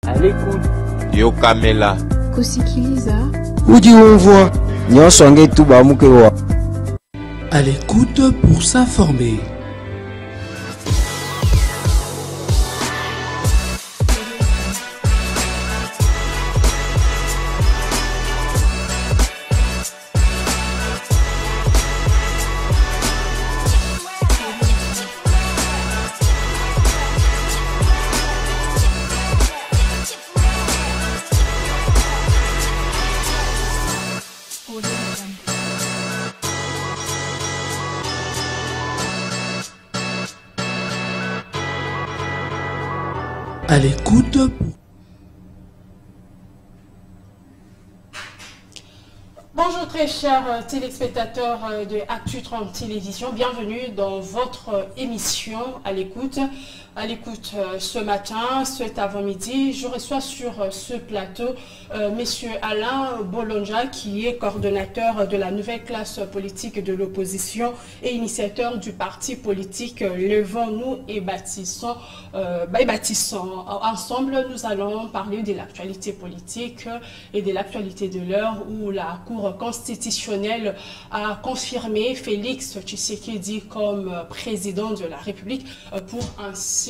À l'écoute. Yo Kamela. Kusikiliza. Uji umvwa. Nyosonge tuba mukewa. À l'écoute pour s'informer. À l'écoute. Bonjour très chers téléspectateurs de Actu 30 Télévision, bienvenue dans votre émission à l'écoute. À l'écoute ce matin, cet avant-midi, je reçois sur ce plateau Monsieur Alain Bolonja, qui est coordonnateur de la nouvelle classe politique de l'opposition et initiateur du parti politique Levons-nous et bâtissons. Ensemble, nous allons parler de l'actualité politique et de l'actualité de l'heure où la Cour constitutionnelle a confirmé Félix Tshisekedi comme président de la République pour un second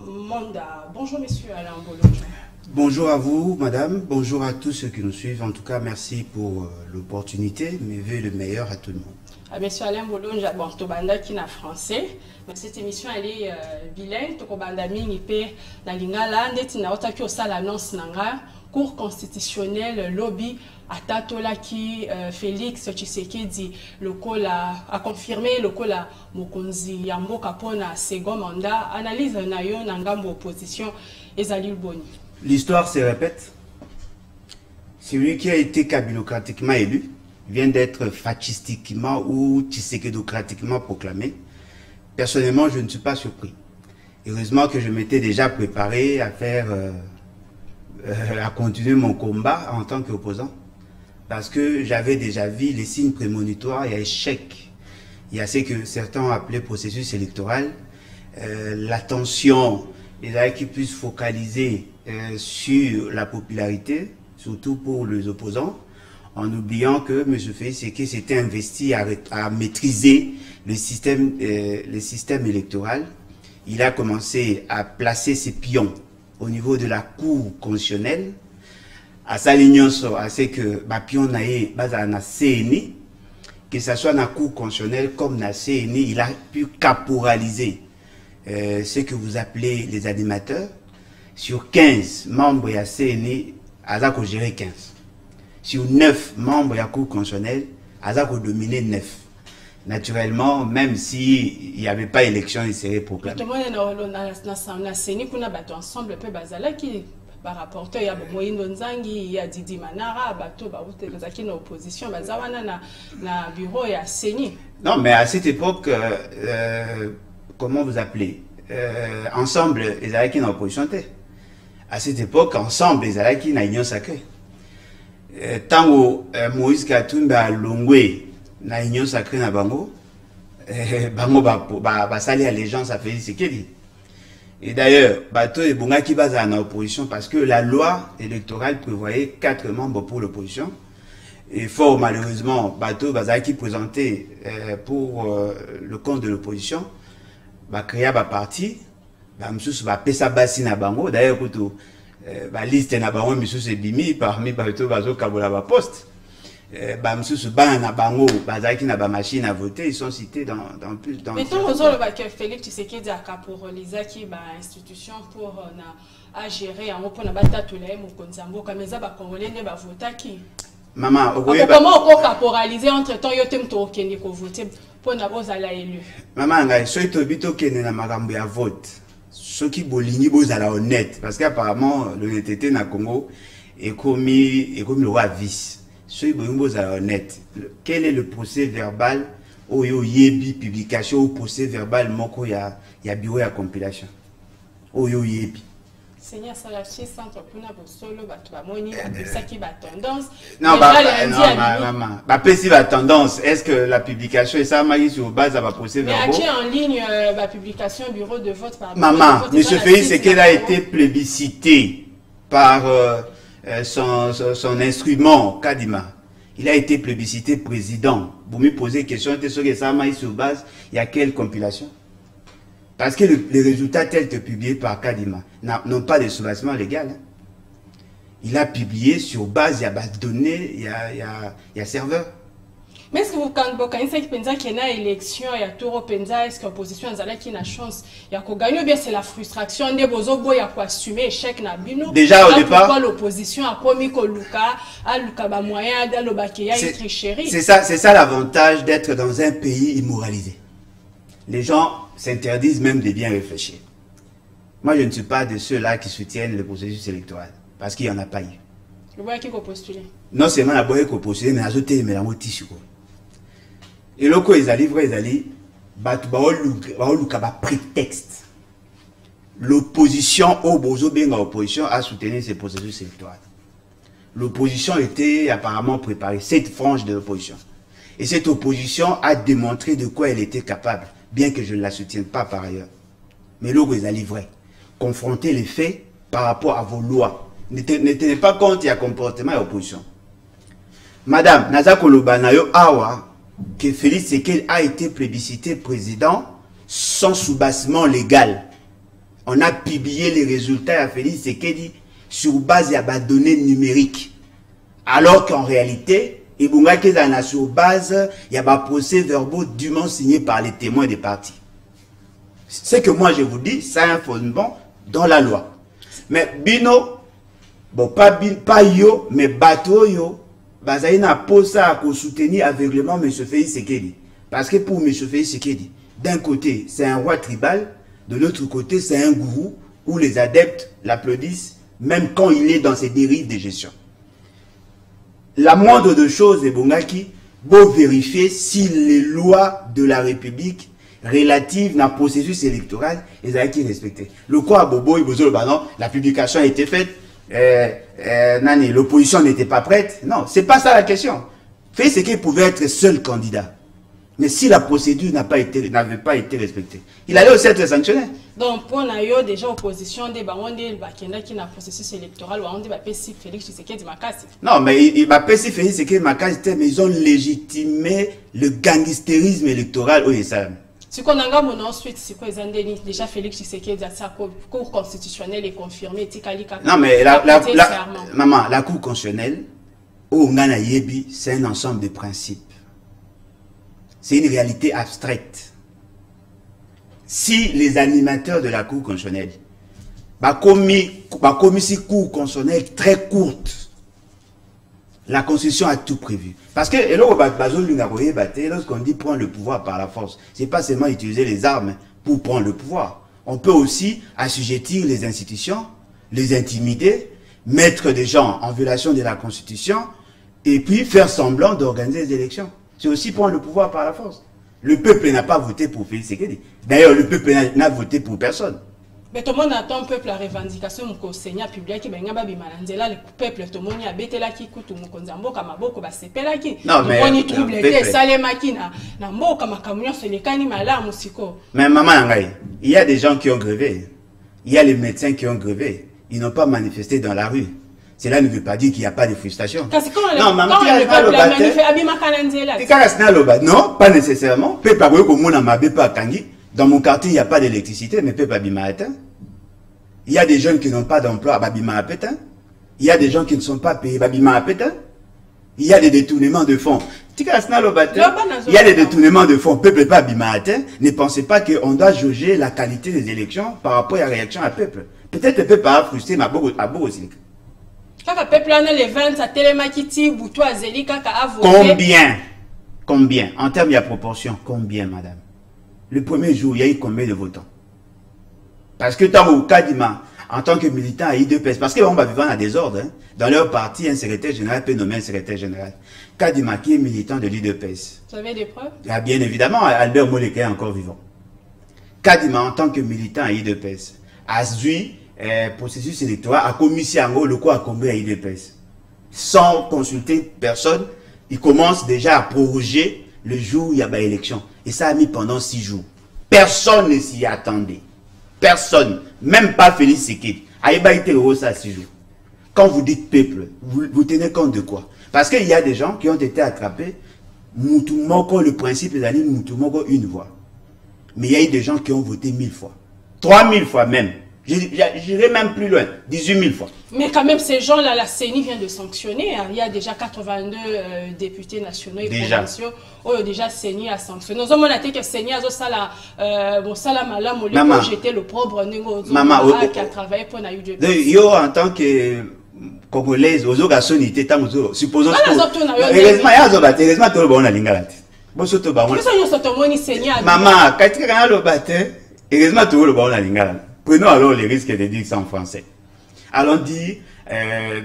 mandat. Bonjour Monsieur Alain Bolonja. Bonjour à vous, madame. Bonjour à tous ceux qui nous suivent. En tout cas, merci pour l'opportunité. Mes vœux le meilleur à tout le monde. Monsieur Alain Bolonja, bon, Tobanda qui est français, mais cette émission elle est bilingue. Tobanda mingi pe na lingala ndeti na otaki osala annonce nanga Cour constitutionnelle lobby atatola qui Félix Tshisekedi lokola a confirmé lokola mokonzi yamboka pona second mandat. Analyse na yo na ngambo opposition ezali boni. L'histoire se répète. Celui qui a été kabilocratiquement élu vient d'être fascistiquement ou tshisekedocratiquement proclamé. Personnellement, je ne suis pas surpris. Heureusement que je m'étais déjà préparé à faire, à continuer mon combat en tant qu'opposant. Parce que j'avais déjà vu les signes prémonitoires, il y a échec. Il y a ce que certains ont appelé processus électoral. L'attention, les gens qui puissent focaliser sur la popularité, surtout pour les opposants, en oubliant que M. Félix s'était investi à maîtriser le système électoral. Il a commencé à placer ses pions au niveau de la Cour constitutionnelle, à s'aligner à ce que les pions na CNI, que ce soit dans la Cour constitutionnelle comme dans la CNI, il a pu caporaliser ce que vous appelez les animateurs. Sur 15 membres de la CNI, il a géré 15. Sur 9 membres de la Cour constitutionnelle, il a dominé 9. Naturellement, même s'il n'y avait pas élection, il serait proclamé. Non, mais à cette époque, comment vous appelez ensemble, les Alaki dans l'opposition. À cette époque, ensemble, les Alaki dans l'union sacrée. Tant que Moïse Katumbi a longé dans l'union sacrée na bango, bango ba sali allégeance à Félix Tshisekedi. Et d'ailleurs, bateau et bonga qui base dans l'opposition parce que la loi électorale prévoyait 4 membres pour l'opposition. Et fort malheureusement, bateau bazaki qui présentait pour le compte de l'opposition. Ba créa ba parti ba msusu ba pesa basi na bango d'ailleurs kuto ba liste na bango msusu bimi parmi bato bazo kabola ba poste ba msusu ba na bango bazaki na ba machine à voter, ils sont cités dans plus dans. Mais tant aux ba que Félix Tshisekedi a caporalisé qui ba institution pour na à gérer en pour na batatula mo konzambo kameza ba congolais ne ba vota qui maman comment on caporaliser entre temps yotem to okende ko voter. Maman, si tu as na makambo ya vote, ceux qui bolingi bozala honnête, parce qu'apparemment l'honnêteté na Congo est commis le roi vice. Ceux qui bolingi bozala honnête. Quel est le procès verbal au yebi publication ou procès verbal moko ya bureau ya compilation? Au yebi. Seigneur Salachi centre puna bosolo bato bamoni ça qui ba tendance. Non, maman, si la tendance, est-ce que la publication est ça maïs sur base de la procès verbal? Mais en ligne la publication bureau de vote par maman, monsieur Félix, c'est qu'elle a été plébiscité par son instrument, Kadima. Il a été plébiscité président. Vous me posez question, sur base, il y a quelle compilation? Parce que les résultats tels que publiés par Kadima n'ont pas de soubassement légal. Hein. Il a publié sur base, il y a base de données, il y a serveur. Mais est-ce que vous pensez qu'il y a une élection, il y a tout Penza, est-ce que l'opposition a une chance? Il y a gagner, bien c'est la frustration des bozo, il y a assumer l'échec Nabino. Déjà au départ. Pourquoi l'opposition a commis que Luka ba moyen de l'obakeya et tricherie? C'est ça l'avantage d'être dans un pays immoralisé. Les gens s'interdisent même de bien réfléchir. Moi, je ne suis pas de ceux-là qui soutiennent le processus électoral. Parce qu'il n'y en a pas eu. Le bois qui a postulé. Non seulement la bois qui a postulé, mais ajouté mais la moitié. Et là, quand ils allaient, prétexte. L'opposition au bozo bien l'opposition a soutenu ce processus électoral. L'opposition était apparemment préparée, cette frange de l'opposition. Et cette opposition a démontré de quoi elle était capable, bien que je ne la soutienne pas par ailleurs. Mais là, ils allaient vrai. Confronter les faits par rapport à vos lois. Ne tenez pas compte il y a comportement et opposition. Madame, Nazako Lobanayo Awa, que Félix Tshisekedi a été plébiscité président sans soubassement légal. On a publié les résultats à Félix Tshisekedi sur base de données numériques. Alors qu'en réalité, il y a sur base, il y a des procès-verbaux dûment signés par les témoins des partis. Ce que moi je vous dis, ça a un fondement dans la loi. Mais Bino, bon, pas yo, mais bateau yo, Bazaïna pose ça à soutenir aveuglément M. Félix Tshisekedi. Parce que pour M. Félix Tshisekedi, d'un côté, c'est un roi tribal, de l'autre côté, c'est un gourou où les adeptes l'applaudissent, même quand il est dans ses dérives de gestion. La moindre de choses est Bongaki, beau vérifier si les lois de la République relatives à processus électoral sont respectées. Le quoi à Bobo, la publication a été faite. L'opposition n'était pas prête. Non, c'est pas ça la question. Fait ce qu'il pouvait être seul candidat. Mais si la procédure n'avait pas été respectée, il allait aussi être sanctionné. Donc, pour nous, déjà, opposition, des qui n'a processus électoral, on dit Félix Tshisekedi Makassi. Non, mais il m'a pas si Félix Tshisekedi Makassi, mais ils ont légitimé le gangstérisme électoral au Yessam. Ce qu'on a ensuite, c'est quoi déjà Félix Tshisekedi a sa cour constitutionnelle est confirmée. Non, mais maman, la cour constitutionnelle, c'est un ensemble de principes. C'est une réalité abstraite. Si les animateurs de la cour constitutionnelle commis une cour constitutionnelle très courte, la Constitution a tout prévu. Parce que lorsqu'on dit prendre le pouvoir par la force, ce n'est pas seulement utiliser les armes pour prendre le pouvoir. On peut aussi assujettir les institutions, les intimider, mettre des gens en violation de la Constitution et puis faire semblant d'organiser des élections. C'est aussi prendre le pouvoir par la force. Le peuple n'a pas voté pour Félix Tshisekedi. D'ailleurs, le peuple n'a voté pour personne. Mais tout le monde attend le peuple la revendication que le Seigneur publie qui le peuple tout le monde a bêté là qui coûte mon konzambo comme boko ba sepela qui. Non mais on y trouble des salé makina na mboka makamunyo c'est les kani malamu siko. Mais maman ngai, il y a des gens qui ont grévé. Il y a les médecins qui ont grévé. Ils n'ont pas manifesté dans la rue. Cela ne veut pas dire qu'il n'y a pas de frustration. Non, pas nécessairement. Dans mon quartier, il n'y a pas d'électricité, mais peut pas atteint. Il y a des jeunes qui n'ont pas d'emploi, il y a des gens qui ne sont pas payés, il y a des détournements de fonds. Il y a des détournements de fonds, peuple pas atteint. Ne pensez pas qu'on doit juger la qualité des élections par rapport à la réaction à peuple. Peut-être le peuple a frustré, mais à beaucoup aussi. Combien en termes de proportion, combien, madame? Le premier jour, il y a eu combien de votants? Parce que tant que Kadima, en tant que militant à IDPS, parce qu'on va vivre dans désordre, hein, dans leur parti, un secrétaire général peut nommer un secrétaire général. Kadima qui est militant de l'IDPS. Vous avez des preuves? Ah, bien évidemment, Albert Moleke est encore vivant. Kadima, en tant que militant à IDPS, a suivi processus électoral, a commis le quoi a commis à IDPS. Sans consulter personne, il commence déjà à proroger le jour où il y a une élection. Et ça a mis pendant 6 jours. Personne ne s'y attendait. Personne. Même pas Félix Tshisekedi. Aïba était heureux ça 6 jours. quand vous dites peuple, vous tenez compte de quoi? Parce qu'il y a des gens qui ont été attrapés, Moutoumoko, le principe est d'aller Moutoumoko une voix. Mais il y a eu des gens qui ont voté 1000 fois. 3000 fois même. J'irai même plus loin, 18 000 fois. Mais quand même, ces gens-là, la CENI vient de sanctionner. Hein. Il y a déjà 82 députés nationaux et provinciaux. Oh, déjà CENI a sanctionné. Nous avons dit que CENI a jeté le pauvre qui a travaillé pour l'UDP. Yo, en tant que Congolaise, aux organismes, supposons que... Heureusement, il y a tout le monde à l'Ingala. Maman, quand tu as le bâtiment, heureusement, tout le monde à l'Ingala. Prenons alors les risques de dire ça en français. Allons dire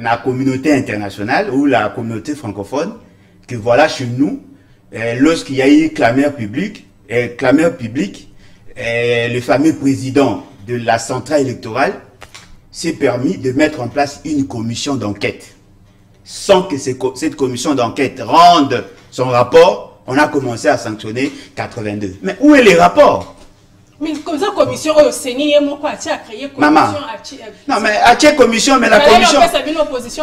la communauté internationale ou la communauté francophone que voilà chez nous, lorsqu'il y a eu clameur publique, le fameux président de la centrale électorale s'est permis de mettre en place une commission d'enquête. Sans que cette commission d'enquête rende son rapport, on a commencé à sanctionner 82. Mais où est les rapports? Mais comme ça, commission au CENI, a créé commission. Maman. Non, mais à quelle commission? Mais la commission.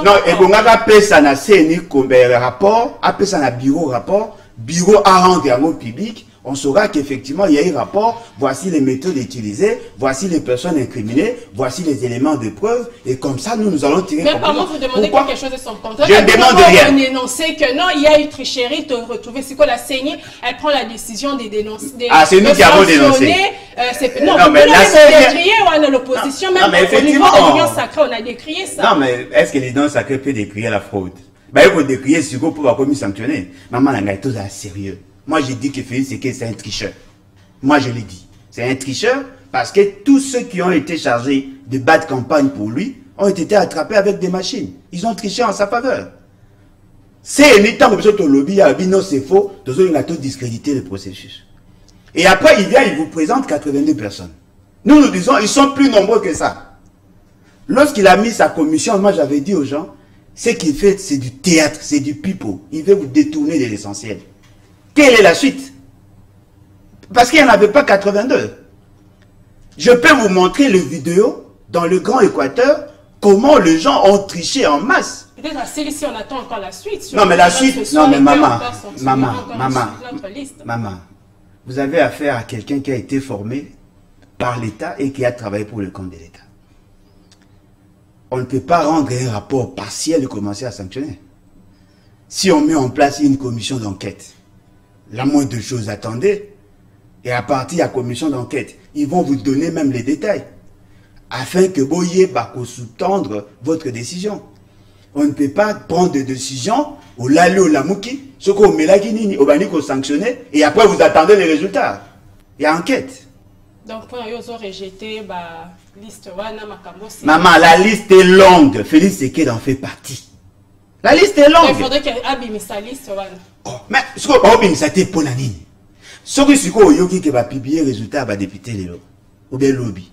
Non, et bon, on a appelé ça na CENI comme rapport, appelé ça na bureau rapport, bureau à rendre au public. On saura qu'effectivement, il y a eu rapport, voici les méthodes utilisées, voici les personnes incriminées, voici les éléments de preuve, et comme ça, nous allons tirer... Mais par contre, vous demandez quelque chose de son contraire. Je ne demande rien. On énonçait que non, il y a eu tricherie, de retrouver, c'est quoi la CENI, elle prend la décision de dénoncer... Ah, c'est nous qui avons dénoncé. Non, mais la CENI... On a l'opposition, même au niveau de l'Union sacrée, on a décrié ça. Non, mais est-ce que l'Union sacrée peut décrire la fraude? Il faut décrire ce qu'on peut commis sanctionner. Maman, la tout à sérieux. Moi, je dis que Félix Tshisekedi, c'est un tricheur. Moi, je l'ai dit. C'est un tricheur parce que tous ceux qui ont été chargés de battre campagne pour lui ont été attrapés avec des machines. Ils ont triché en sa faveur. C'est un état où le lobby a dit non, c'est faux. Ils ont tout discrédité le processus. Et après, il vient, il vous présente 82 personnes. Nous, nous disons, ils sont plus nombreux que ça. Lorsqu'il a mis sa commission, moi, j'avais dit aux gens, ce qu'il fait, c'est du théâtre, c'est du pipeau. Il veut vous détourner de l'essentiel. Quelle est la suite? Parce qu'il n'y en avait pas 82. Je peux vous montrer le vidéo dans le Grand Équateur, comment les gens ont triché en masse. Peut-être à si on attend encore la suite. Non, mais la suite, non, mais maman, vous avez affaire à quelqu'un qui a été formé par l'État et qui a travaillé pour le compte de l'État. On ne peut pas rendre un rapport partiel et commencer à sanctionner. Si on met en place une commission d'enquête, la moindre chose, attendez. Et à partir de la commission d'enquête, ils vont vous donner même les détails. Afin que vous ayez sous-tendre votre décision. On ne peut pas prendre des décisions au lalo au lamouki, ce qu'on met là, au bannico sanctionné, et après vous attendez les résultats. Il y a enquête. Donc, quand ils ont rejeté la liste, maman, la liste est longue. Félix Tshisekedi en fait partie. La liste est longue. Il faudrait qu'elle abîme sa liste. Mais ce qu'on abîme, c'était pour la ligne. Ce qui va publier les résultats va député ou bien lobby.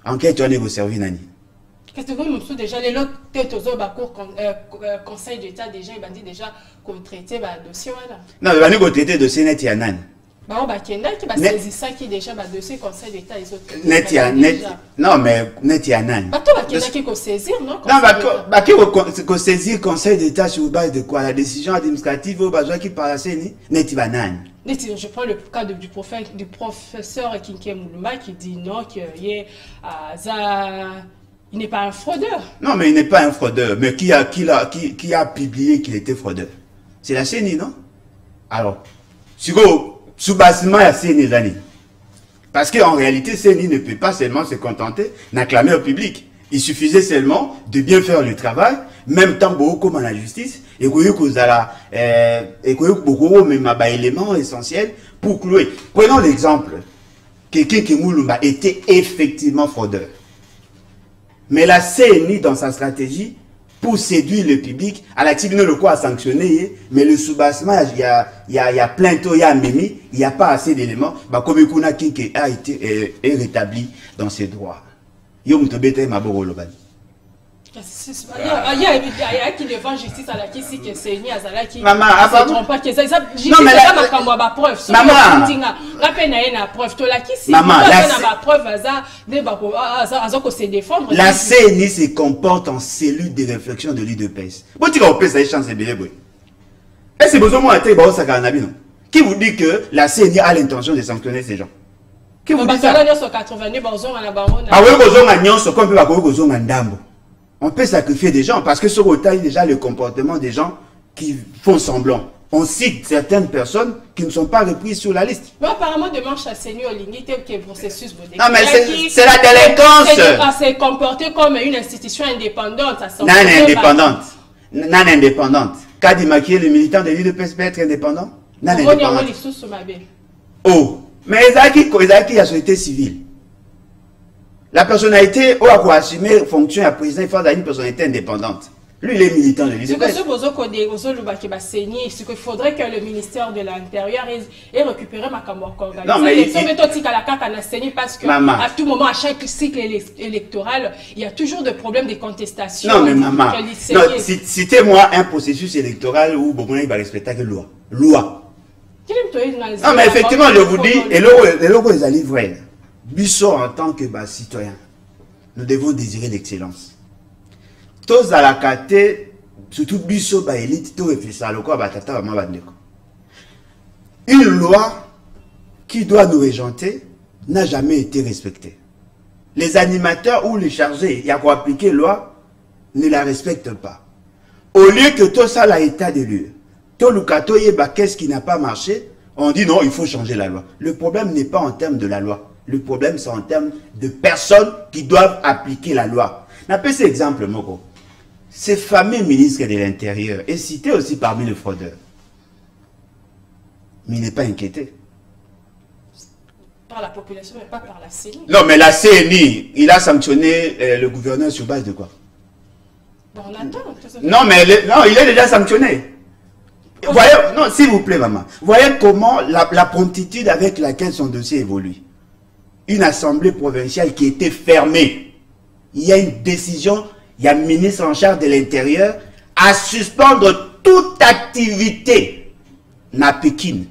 Enquête, tu as négocié servir nani. Qu'est-ce que vous nous déjà les autres conseil d'État déjà il a dit déjà qu'on traitait le dossier non, il va nous traiter le dossier net ya nani. Bah qui va saisir ça qui déjà le dossier conseil d'État les autres. Net non mais net ya nani. Bah toi qui qu'on saisir non. Non qui qu'on saisir conseil d'État sur base de quoi la décision administrative au besoin qui passe ni net va nani. Je prends le cas du professeur Kinké Mouluma qui dit non qu'il n'est pas un fraudeur. Non, mais il n'est pas un fraudeur. Mais qui a publié qu'il était fraudeur? C'est la CENI, non? Alors, sous-bassement à CENI, parce qu'en réalité, CENI ne peut pas seulement se contenter d'acclamer au public. Il suffisait seulement de bien faire le travail, même temps beaucoup comme la justice, et beaucoup même éléments essentiels pour clouer. Prenons l'exemple. Quelqu'un qui Moulumba était effectivement fraudeur. Mais la CENI, dans sa stratégie, pour séduire le public, à la tribune le quoi a sanctionné, mais le sous-bassement, il y a plein de il y a Mimi, il n'y a pas assez d'éléments, comme Ekuna Kinke a été rétabli dans ses droits. Il y a qui devant justice à la qui si que c'est ni à la qui maman se trompe pas que ça non mais là ma kamwa ba preuve maman la peine na preuve to la qui si maman la preuve ça ne ba ko azo se défendre la CENI se comporte en cellule de réflexion de l'UDPS bon tu vas ça chance de bien boy et c'est besoin moi être ba ça kana bino qui vous dit que la CENI a l'intention de sanctionner ces gens qui vous dit ça ah oui bozonga nyonso comme ba ko bozonga ndambo. On peut sacrifier des gens parce que sur autant déjà le comportement des gens qui font semblant. On cite certaines personnes qui ne sont pas reprises sur la liste. Mais apparemment, demain, Chasseni Olingi, tel que le processus. Non, mais c'est la délinquance. C'est comporté comme une institution indépendante. Non indépendante. Non indépendante. Kadi Makié, le militant de l'UDPS peut être indépendant? Non indépendant. Oh, mais Ezaki a société civile. La personnalité, ou à assumer fonction à président, il faut avoir une personnalité indépendante. Lui, il est militant de l'UDPS. Il faudrait que le ministère de l'Intérieur ait récupéré ma camarade. Non, mais parce que à tout moment, à chaque cycle électoral, il y a toujours des problèmes de contestation. Non, mais maman, citez-moi un processus électoral où Bobouna va respecter la loi. Loi. Non, mais effectivement, je vous dis, et l'eau est livré. Bisso en tant que citoyen, nous devons désirer l'excellence. Tous à la carte, surtout Bisso élite, tout réfléchir à quoi batata vraiment bandeko. Une loi qui doit nous régenter n'a jamais été respectée. Les animateurs ou les chargés, il y a quoi appliquer la loi, ne la respectent pas. Au lieu que tout ça a état de lieu, tout le cateau qu'est-ce qui n'a pas marché, on dit non, il faut changer la loi. Le problème n'est pas en termes de la loi. Le problème, c'est en termes de personnes qui doivent appliquer la loi. N'appelez cet exemple, Moko. Ces fameux ministres de l'Intérieur est cité aussi parmi les fraudeurs. Mais il n'est pas inquiété. Par la population, mais pas par la CENI. Non, mais la CENI, il a sanctionné le gouverneur sur base de quoi? Bon, on attend. Non, mais non, il est déjà sanctionné. Voyez, non, s'il vous plaît, maman. Voyez comment la promptitude avec laquelle son dossier évolue. Une assemblée provinciale qui était fermée. Il y a une décision, il y a un ministre en charge de l'Intérieur à suspendre toute activité à Pékin.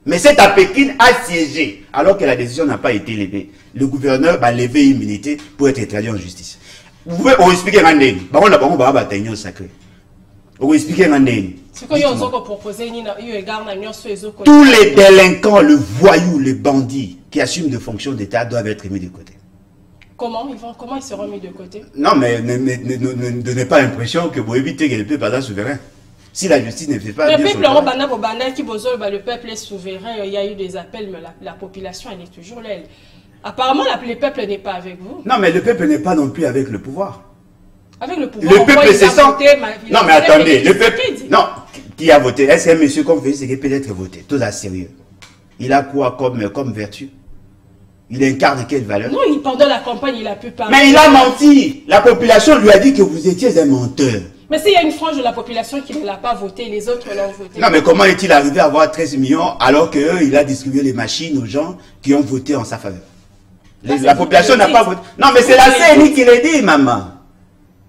Mais c'est à Pékin assiégé, alors que la décision n'a pas été levée. Le gouverneur va lever immunité pour être traduit en justice. Vous pouvez expliquer un peu. Par contre, on va batailler sacré. Vous expliquer un peu. Tous les délinquants, le voyou, les bandits qui assument des fonctions d'État doivent être mis de côté. Comment ils seront mis de côté? Non, mais ne donnez pas l'impression que vous évitez que le peuple soit souverain. Si la justice ne fait pas... Le peuple est souverain, il y a eu des appels, mais la population, elle est toujours là. Apparemment, le peuple n'est pas avec vous. Non, mais le peuple n'est pas non plus avec le pouvoir. Avec le pouvoir, le peuple se sent... Non, mais attendez, le peuple... Non, qui a voté? Est-ce qu'un monsieur comme Félix qui peut être voté? Tout à sérieux. Il a quoi comme vertu? Il incarne quelle valeur? Non, pendant la campagne, il a pu parler. Mais il a menti. La population lui a dit que vous étiez un menteur. Mais s'il y a une frange de la population qui ne l'a pas voté, les autres l'ont voté. Non, mais comment est-il arrivé à avoir 13 millions alors qu'il a distribué les machines aux gens qui ont voté en sa faveur? La population n'a pas voté. Non, mais c'est la CENI qui l'a dit, maman.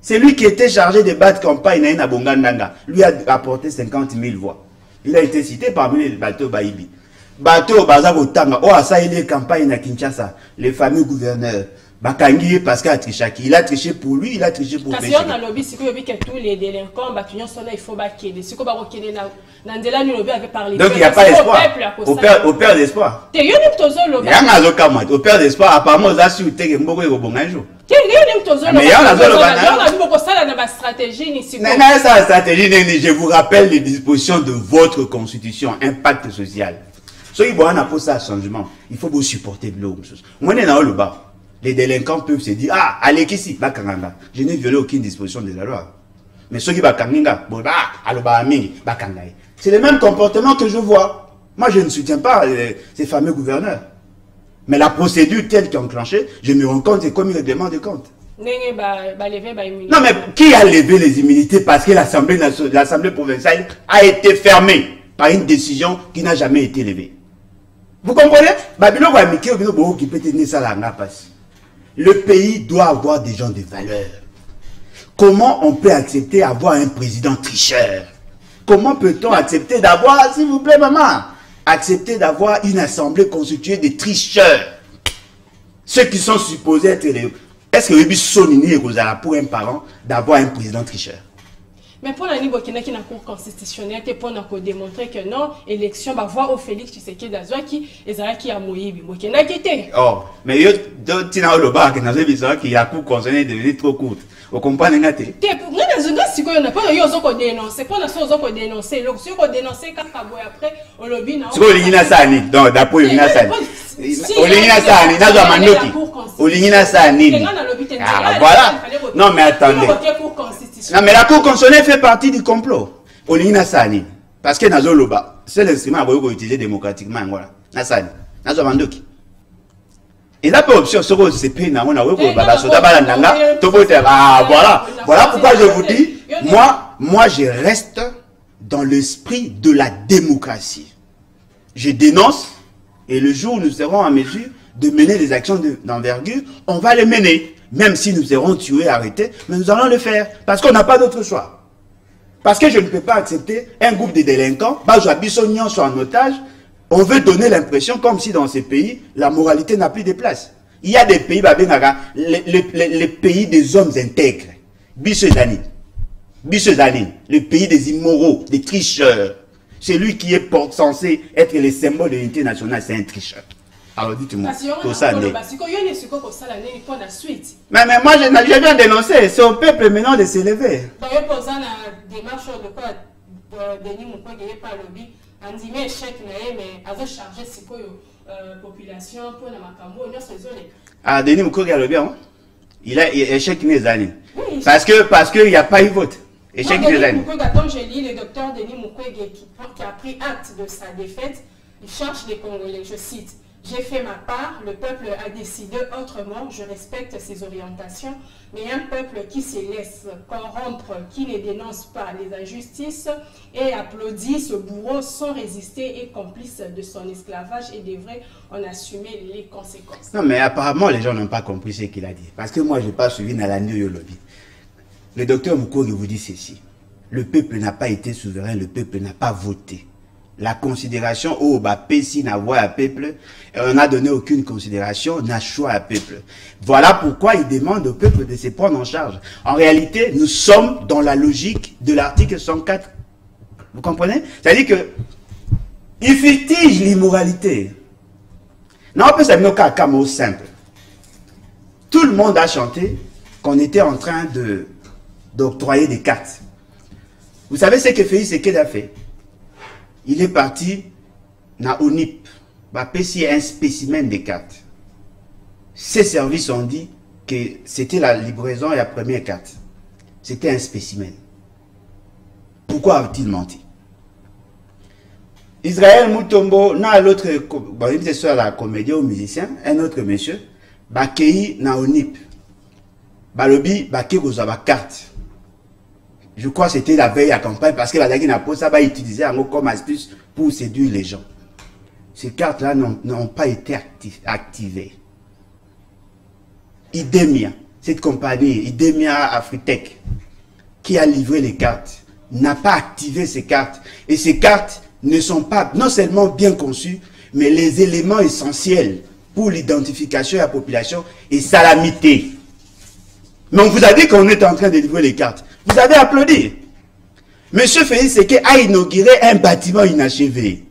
C'est lui qui était chargé de battre campagne à Bongandanga. Lui a apporté 50 000 voix. Il a été cité parmi les bateaux Baïbi. Bateau Bazabo Tanga, oh, ça il est campagne à Kinshasa. Les fameux gouverneurs. Bakangi Pascal Trichaki. Il a triché pour lui, il a triché pour Péché. Parce qu'on a lobby, c'est que tous les délinquants, il faut baquer. C'est comme Nandela Nulobi avait parlé. Donc il n'y a pas d'espoir. Au père d'espoir. Il y a un azokamot. Au père d'espoir, apparemment, ça suit que Mboko est au bon jour. Mais il y a une stratégie. Je vous rappelle les dispositions de votre constitution, impact social. Si vous avez un changement, il faut vous supporter de l'eau. Moi, on est dans le bas. Les délinquants peuvent se dire, ah, allez ici, je n'ai violé aucune disposition de la loi. Mais ceux qui c'est le même comportement que je vois. Moi, je ne soutiens pas ces fameux gouverneurs. Mais la procédure telle qu'elle est enclenchée, je me rends compte, c'est comme une règlement de compte. Non, mais qui a levé les immunités parce que l'Assemblée provinciale a été fermée par une décision qui n'a jamais été levée? Vous comprenez? Le pays doit avoir des gens de valeur. Comment on peut accepter d'avoir un président tricheur? Comment peut-on accepter d'avoir, s'il vous plaît maman, accepter d'avoir une assemblée constituée de tricheurs? Ceux qui sont supposés être les... Est-ce que Webi Sonini et Rosara pour un parent d'avoir un président tricheur? Mais pour la Burkina qui n'a cour constitutionnelle, c'est pour nous démontrer que non, élection va voir au Félix Tshisekedi d'Azwa qui est qui a Moïbi. Burkina qui était. Oh, mais il y a le bar qui la cour constitutionnelle est devenue trop courte. Vous comprenez? Nous n'a pas de dénoncer. Pour nous dénoncer. Donc, si on dénonce, après, on le dit. Si on a Sani, donc d'après Olingina Sani. Olingina Sani, Nazwa Mandoki. Olingina Sani. Ah, voilà. Non, mais attendez. Non, mais la Cour constitutionnelle fait partie du complot. Olingina Sani. Parce que Nazwa Loba, c'est l'instrument qu'on utilise démocratiquement. Voilà. Nasani. Nazwa Mandoki. Et là, pour option, c'est pénal. On a voilà pourquoi je vous dis, moi, je reste dans l'esprit de la démocratie. Je dénonce, et le jour où nous serons en mesure de mener des actions d'envergure, on va les mener. Même si nous serons tués, arrêtés, mais nous allons le faire. Parce qu'on n'a pas d'autre choix. Parce que je ne peux pas accepter un groupe de délinquants, soit en otage. On veut donner l'impression comme si dans ces pays, la moralité n'a plus de place. Il y a des pays, les pays des hommes intègres. Bissezani, le pays des immoraux, des tricheurs. Celui qui est censé être le symbole de l'unité nationale, c'est un tricheur. Alors dites-moi, tout ça n'est. Mais moi, je viens dénoncer. C'est au peuple maintenant de s'élever. Ah, Denis Mukwege a le bien. Il a échec les années. Parce qu'il n'y a pas eu vote. Échec les années. Comme j'ai dit, le docteur Denis Mukwege qui a pris acte de sa défaite, il cherche les Congolais. Je cite. J'ai fait ma part, le peuple a décidé autrement, je respecte ses orientations, mais un peuple qui se laisse corrompre, qui ne dénonce pas les injustices et applaudit ce bourreau sans résister est complice de son esclavage et devrait en assumer les conséquences. Non, mais apparemment, les gens n'ont pas compris ce qu'il a dit. Parce que moi, je n'ai pas suivi Nalani Yolobi. Le docteur Mukwege vous dit ceci. Le peuple n'a pas été souverain, le peuple n'a pas voté. La considération au Pessi n'a voix à peuple, on n'a donné aucune considération, n'a choix à peuple. Voilà pourquoi il demande au peuple de se prendre en charge. En réalité, nous sommes dans la logique de l'article 104. Vous comprenez? C'est-à-dire que il fustige l'immoralité. Non, on peut s'amener qu'un mot simple. Tout le monde a chanté qu'on était en train d'octroyer des cartes. Vous savez ce que Félix Tshisekedi a fait? Il est parti dans ONIP, c'est un spécimen de cartes. Ces services ont dit que c'était la livraison et la première carte. C'était un spécimen. Pourquoi a-t-il menti? Israël Moutombo, n'a l'autre, il est la comédien ou musicien, un autre monsieur, Bakei na ONIP. Balobi, Bakei Kozaba carte. Je crois que c'était la veille à campagne parce que la Dagui n'a pas ça va utiliser comme astuce pour séduire les gens. Ces cartes-là n'ont pas été activées. Idemia, cette compagnie, Idemia Afritech, qui a livré les cartes, n'a pas activé ces cartes. Et ces cartes ne sont pas non seulement bien conçues, mais les éléments essentiels pour l'identification de la population est salamité. Mais on vous a dit qu'on est en train de livrer les cartes. Vous avez applaudi. Monsieur Félix Tshisekedi a inauguré un bâtiment inachevé.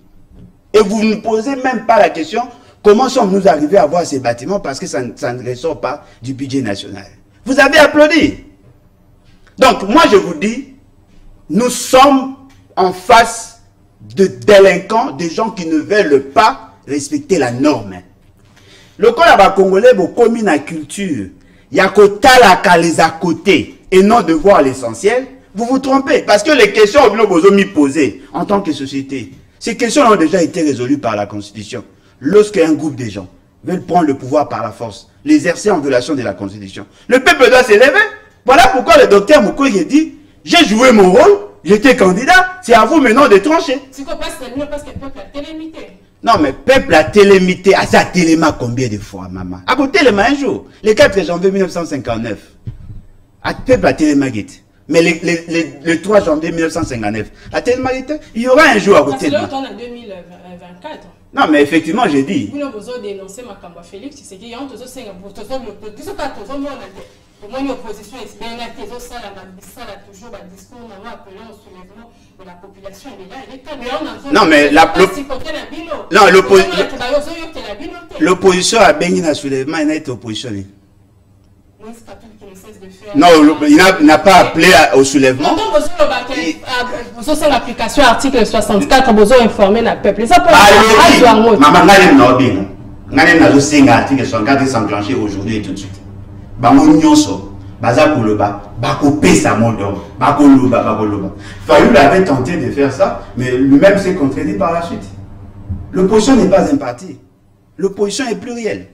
Et vous ne posez même pas la question comment sommes-nous arrivés à voir ces bâtiments parce que ça ne ressort pas du budget national. Vous avez applaudi. Donc moi je vous dis, nous sommes en face de délinquants, de gens qui ne veulent pas respecter la norme. Le col congolais, vous commis la culture. Il y a qu'à les à côté et non de voir l'essentiel, vous vous trompez. Parce que les questions que nous avons posées en tant que société, ces questions ont déjà été résolues par la Constitution. Lorsqu'un groupe de gens veulent prendre le pouvoir par la force, l'exercer en violation de la Constitution, le peuple doit s'élever. Voilà pourquoi le docteur Mukwege dit, j'ai joué mon rôle, j'étais candidat, c'est à vous maintenant de trancher. C'est quoi parce que le peuple a télémité. Non, mais peuple a télémité, à ça téléma combien de fois, maman? À côté, téléma un jour, le 4 janvier 1959. À peuple à Télémaguette. Mais le 3 janvier 1959, à Télémaguette, il y aura un jour à côté de moi. C'est en 2024. Non, mais effectivement, j'ai dit. Vous n'avez pas dénoncé ma campagne Félix, c'est qu'il y a un toujours 5 pour tout ça, au moins l'opposition est bien là, toujours ça, toujours le discours, on a appelé au soulèvement de la population, elle est là, elle est calme. Non, mais l'opposition a béni dans le soulèvement, elle est opposition. Non, il n'a pas appelé au soulèvement. Vous avez l'application article 64, vous avez informé le peuple. Ça peut être. Maman, l'article 64 s'enclencher aujourd'hui et tout de suite. Fayoul avait tenté de faire ça, mais lui-même s'est contredit par la suite. L'opposition n'est pas un parti. L'opposition est plurielle.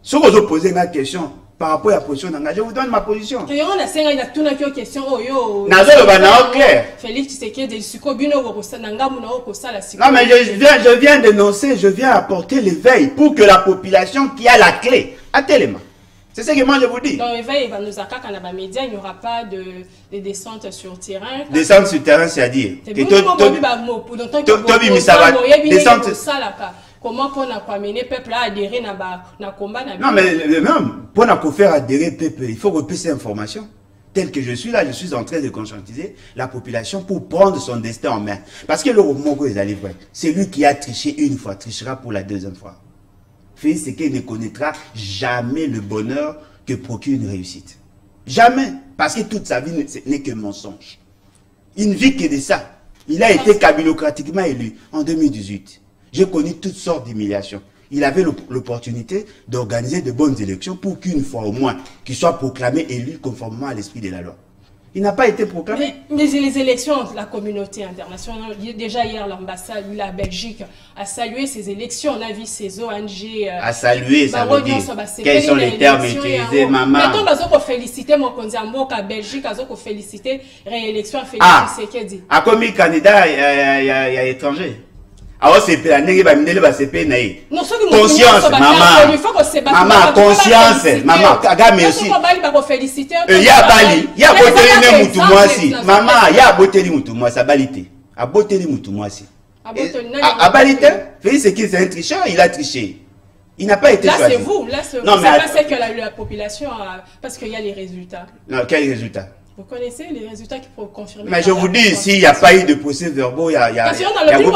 Si vous opposez une question par rapport à la position d'engagement, je vous donne ma position. Félix non, mais je viens d'énoncer, je viens apporter l'éveil pour que la population qui a la clé à Téléma. C'est ce que moi je vous dis. Dans l'éveil, il n'y aura pas de descente sur terrain. Descente sur terrain, c'est-à-dire comment on a amené le peuple à adhérer à la combat? Non, mais même pour faire adhérer le peuple, il faut repasser ces informations. Tel que je suis là, je suis en train de conscientiser la population pour prendre son destin en main. Parce que le Mogo est allé vrai. C'est lui qui a triché une fois, trichera pour la deuxième fois. Félix Tshisekedi ne connaîtra jamais le bonheur que procure une réussite. Jamais. Parce que toute sa vie n'est que mensonge. Il ne vit que de ça. Il a été kabilocratiquement élu en 2018. J'ai connu toutes sortes d'humiliations. Il avait l'opportunité d'organiser de bonnes élections pour qu'une fois au moins, qu'il soit proclamé élu conformément à l'esprit de la loi. Il n'a pas été proclamé. Mais les élections, la communauté internationale, déjà hier l'ambassade, la Belgique a salué ces élections, on a vu ces ONG. A salué, ça veut dire, quels sont les termes utilisés, maman? Maintenant, on va féliciter mon Konzambo, la Belgique, on va féliciter réélection, Félix Tshisekedi. À combien de candidats il y a étrangers? Alors c'est conscience, maman, conscience, maman, regarde aussi. Il y a Bali, il y a Boteli Moutoumouassi, maman, il y a Boteli Moutoumouassi, à Balite, à Boteli Moutoumouassi. À Balite, Félix Tshisekedi c'est un tricheur, il a triché. Il n'a pas été choisi. Là c'est vous, là c'est pas que la population, parce qu'il y a les résultats. Non, quels résultats? Vous connaissez les résultats qui peuvent confirmer. Mais je vous dis, s'il n'y a pas eu de procès verbaux, il y a. Parce que dans le plus beau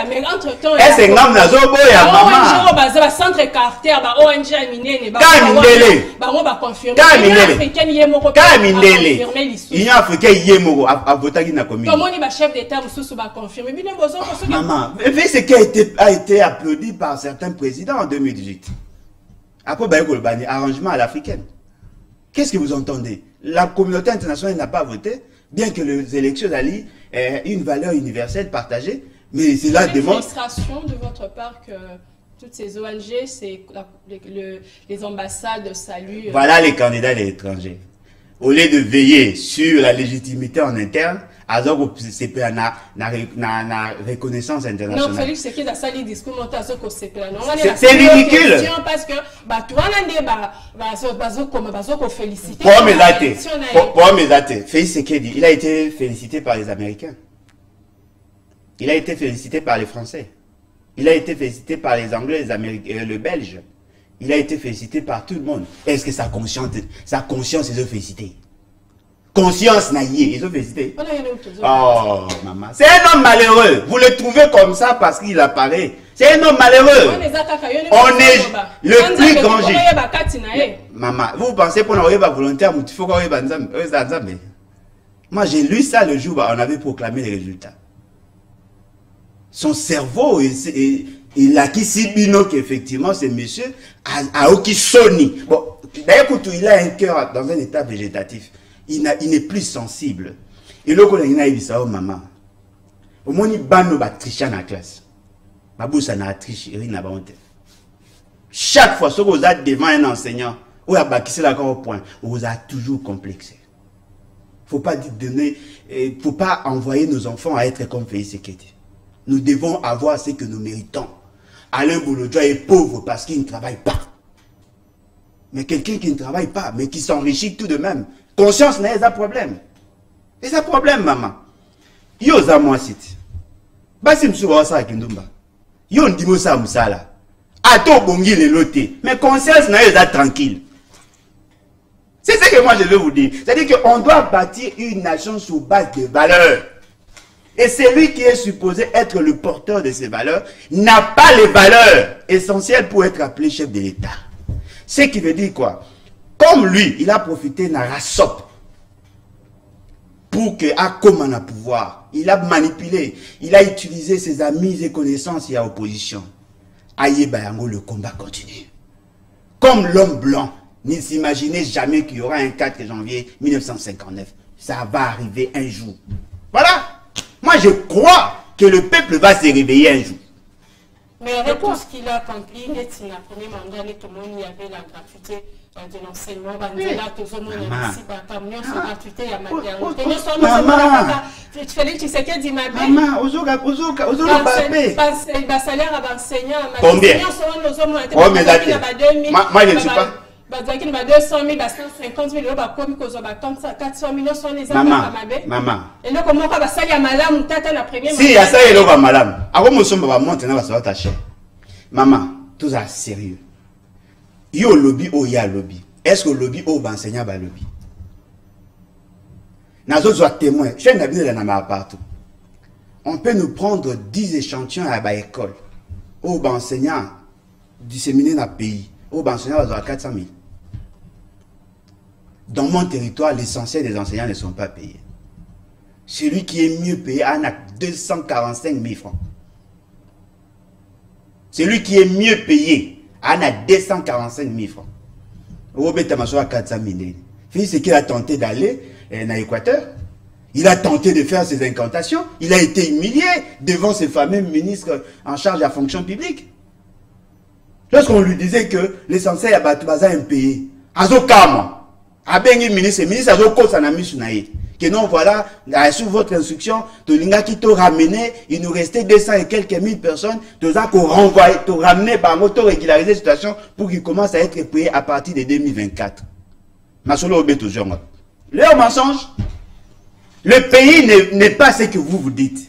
mais entre-temps. Est-ce que dans le Zoboya, maman? ONG, centre Carter, ONG Aminé, L'Union africaine, Yémoro, a voté dans commune. Comment le chef d'État va confirmer? Maman, ce qui a été applaudi par certains présidents en 2018. Après, arrangement à l'africaine. Qu'est-ce que vous entendez? La communauté internationale n'a pas voté, bien que les élections d'Ali aient une valeur universelle partagée, mais cela démontre... Une frustration de votre part que toutes ces ONG, les ambassades saluent... Voilà les candidats des étrangers. Au lieu de veiller sur la légitimité en interne, c'est reconnaissance internationale. Non, Félix Tshisekedi a sali discours c'est ridicule. Parce que pour mes dates, Félix Tshisekedi, il a été félicité par les Américains. Il a été félicité par les Français. Il a été félicité par les Anglais, les Américains, le Belge. Il a été félicité par tout le monde. Est-ce que sa conscience ils ont félicité? Conscience naïe, ils ont félicité. Oh, maman. C'est un homme malheureux. Vous le trouvez comme ça parce qu'il apparaît. C'est un homme malheureux. On est le plus grand génie. Maman, vous pensez pour nous volontaire, il faut qu'on Moi, j'ai lu ça le jour où on avait proclamé les résultats. Son cerveau, il a qui Sibino qu'effectivement, ce monsieur a qui Sony. Bon, d'ailleurs, il a un cœur dans un état végétatif. Il n'est plus sensible. Et là, il a dit ça, maman. Au moins, il va tricher dans la classe. Ça n'a triché, il n'a pas honte. Chaque fois que vous êtes devant un enseignant, ou à bâtir l'accord au point, vous êtes toujours complexé. Faut pas faut pas envoyer nos enfants à être comme Félix Tshisekedi. Nous devons avoir ce que nous méritons. Alain Bouloudjoa est pauvre parce qu'il ne travaille pas. Mais quelqu'un qui ne travaille pas, mais qui s'enrichit tout de même, Conscience n'a pas de problème. Et ça problème, maman. Yo za moi site. Basi msuba sa kindumba. Yo ndimo sa musala. Ato bongi le loté. Mais conscience n'a pas tranquille. C'est ce que moi je veux vous dire. C'est-à-dire qu'on doit bâtir une nation sur base de valeurs. Et celui qui est supposé être le porteur de ces valeurs n'a pas les valeurs essentielles pour être appelé chef de l'État. Ce qui veut dire quoi? Comme lui, il a profité de la rassop pour que, à comment on a pouvoir, il a manipulé, il a utilisé ses amis et connaissances et à opposition. Aïe Bayango, le combat continue. Comme l'homme blanc ne s'imaginait jamais qu'il y aura un 4 janvier 1959. Ça va arriver un jour. Voilà. Moi, je crois que le peuple va se réveiller un jour. Mais avec tout ce qu'il a accompli, il a premier mandat, tout le monde y avait la gratuité de l'enseignement. Combien? Moi, je ne suis pas. Maman. Si, il y a ça, il y a madame. Maman, tout ça sérieux. Il y a lobby ou il y a lobby. Est-ce que le lobby ou l'enseignant va lobby? Nous sommes témoins. Je suis partout. On peut nous prendre 10 échantillons à l'école. Ou l'enseignant disséminer dans le pays. Ou l'enseignant va avoir 400 000. Dans mon territoire, l'essentiel des enseignants ne sont pas payés. Celui qui est mieux payé a 245 000 francs. Celui qui est mieux payé a 245 000 francs. Robert Tamaso a 400 000. C'est qu'il a tenté d'aller dans l'Équateur. Il a tenté de faire ses incantations. Il a été humilié devant ces fameux ministres en charge de la fonction publique. Lorsqu'on lui disait que l'essentiel est un pays, Azokama. Abengi ministre a que non, voilà, sous votre instruction, tu ramené, il nous restait 200 et quelques mille personnes, tu as renvoyé, tu ramené par moto régulariser la situation pour qu'il commence à être payé à partir de 2024. Leur mensonge, le pays n'est pas ce que vous dites.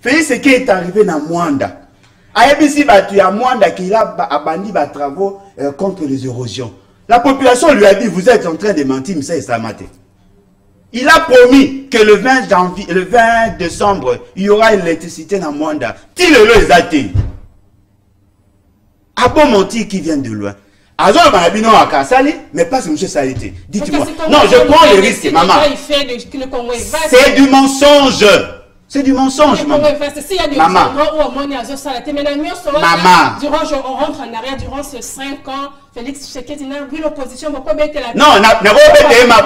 Faites ce qui est arrivé dans Mwanda. Aïbisi Batu, il y a Mwanda qui a abandonné des travaux contre les érosions. La population lui a dit, vous êtes en train de mentir, mais ça est maté. Il a promis que le 20 décembre, il y aura l'électricité dans Mwanda. Qui le les a dit? À bon mentir qui vient de loin. Azor Banabino a Kassali, mais pas ce monsieur Salité. Dites-moi. Non, je prends le risque, maman. C'est du mensonge. C'est du mensonge, maman. Maman. On rentre en arrière durant ces 5 ans. Félix Tshisekedi n'a vu l'opposition. Non, n'a pas été ma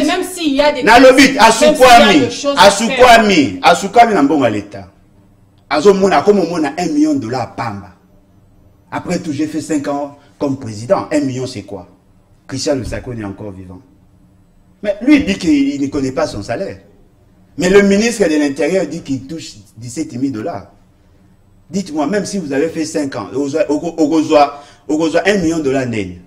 même s'il y a des Asukwami n'a bon à l'État. Azomona comme on a $1 million à Pamba. Après tout, j'ai fait 5 ans comme président. 1 million, c'est quoi? Christian Lusakoni est encore vivant. Mais lui, il dit qu'il ne connaît pas son salaire. Mais le ministre de l'Intérieur dit qu'il touche $17 000. Dites-moi, même si vous avez fait 5 ans, au revoir $1 million d'aide.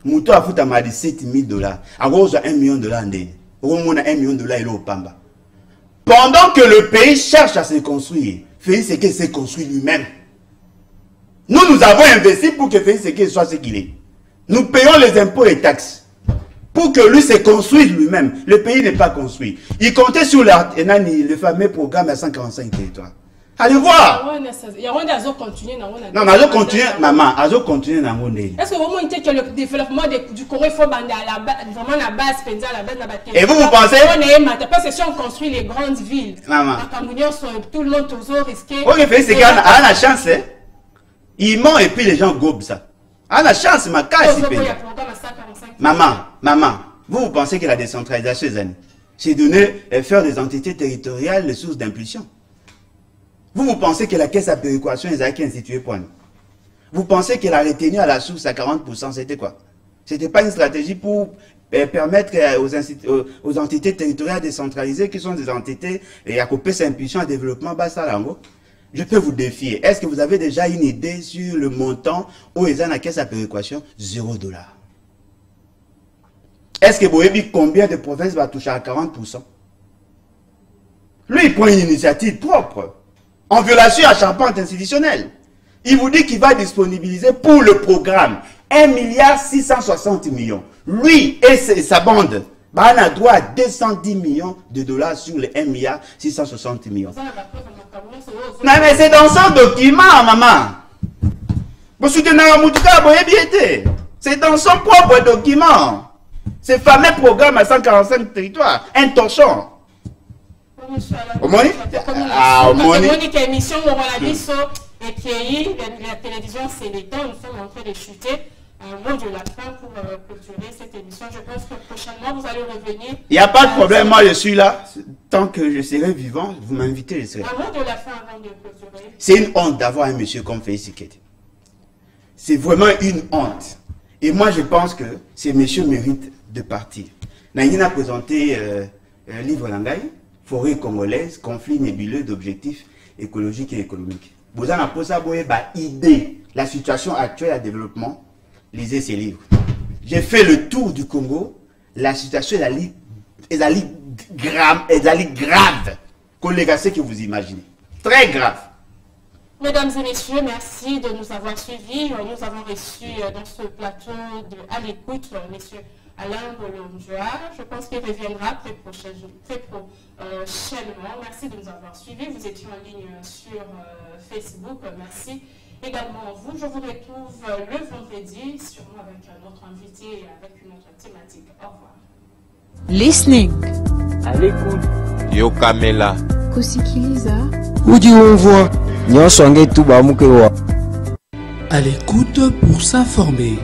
Mouto a foutu à $17 000. À $1 million d'aide. Au moins $1 million il est au Pamba. Pendant que le pays cherche à se construire, Félix Tshisekedi s'est construit lui-même. Nous avons investi pour que Félix Tshisekedi soit ce qu'il est. Nous payons les impôts et taxes. Pour que lui se construise lui-même. Le pays n'est pas construit. Il comptait sur le fameux programme à 145 territoires. Allez voir. Il y a un continuer. Non, mais Azo continue, maman. Azo continue dans mon nez. Est-ce que vous montrez que le développement du Congo, il faut bander à la base, vraiment la base, à la base. Et vous pensez? Parce que si on construit les grandes villes, maman. Tout le monde toujours risqué. Ok, c'est qu'il a la chance, hein. Il ment et puis les gens gobent ça. A la chance, ma casse. Maman, vous pensez que la décentralisation, c'est donner, faire des entités territoriales les sources d'impulsion. Vous pensez que la caisse à péréquation est instituée pour nous. Vous pensez qu'elle a retenu à la source à 40%, c'était quoi? C'était pas une stratégie pour permettre aux entités territoriales décentralisées qui sont des entités et à couper sa impulsion à développement bas salango. Je peux vous défier. Est-ce que vous avez déjà une idée sur le montant où ils ont la caisse à péréquation? $0. Est-ce que Boyebi, combien de provinces va toucher à 40%? Lui, il prend une initiative propre, en violation à charpente institutionnelle. Il vous dit qu'il va disponibiliser pour le programme 1,660 milliard. Lui et sa bande, bah, on a droit à 210 millions de dollars sur les 1,660 millions. Non, mais c'est dans son document, maman. C'est dans son propre document. Ce fameux programme à 145 territoires, un torchon. Ah, émission, et puis la télévision, c'est l'État, nous sommes en train de chuter. Un mot de la fin pour clôturer cette émission. Je pense que prochainement, vous allez revenir. Il n'y a pas de problème, moi je suis là. Tant que je serai vivant, vous m'invitez, je serai là. Un mot de la fin avant de clôturer. C'est une honte d'avoir un monsieur comme Félix Tshisekedi. C'est vraiment une honte. Et moi, je pense que ces messieurs méritent de partir. Nangina a présenté un livre Langai, Forêt congolaise, conflit nébuleux d'objectifs écologiques et économiques. Vous en avez posé idée, la situation actuelle à développement. Lisez ces livres. J'ai fait le tour du Congo. La situation est allée grave. Collègues, ce que vous imaginez. Très grave. Mesdames et messieurs, merci de nous avoir suivis. Nous avons reçu dans ce plateau à l'écoute, messieurs Alain Bolonjoa. Je pense qu'il reviendra très prochainement. Merci de nous avoir suivis. Vous étiez en ligne sur Facebook. Merci également vous. Je vous retrouve le vendredi, sûrement avec notre invité et avec une autre thématique. Au revoir. Listening. À l'écoute. Yo Kamela. Kusikiliza. Udi umvwa. Nyonso ngetu bamukewa. À l'écoute pour s'informer.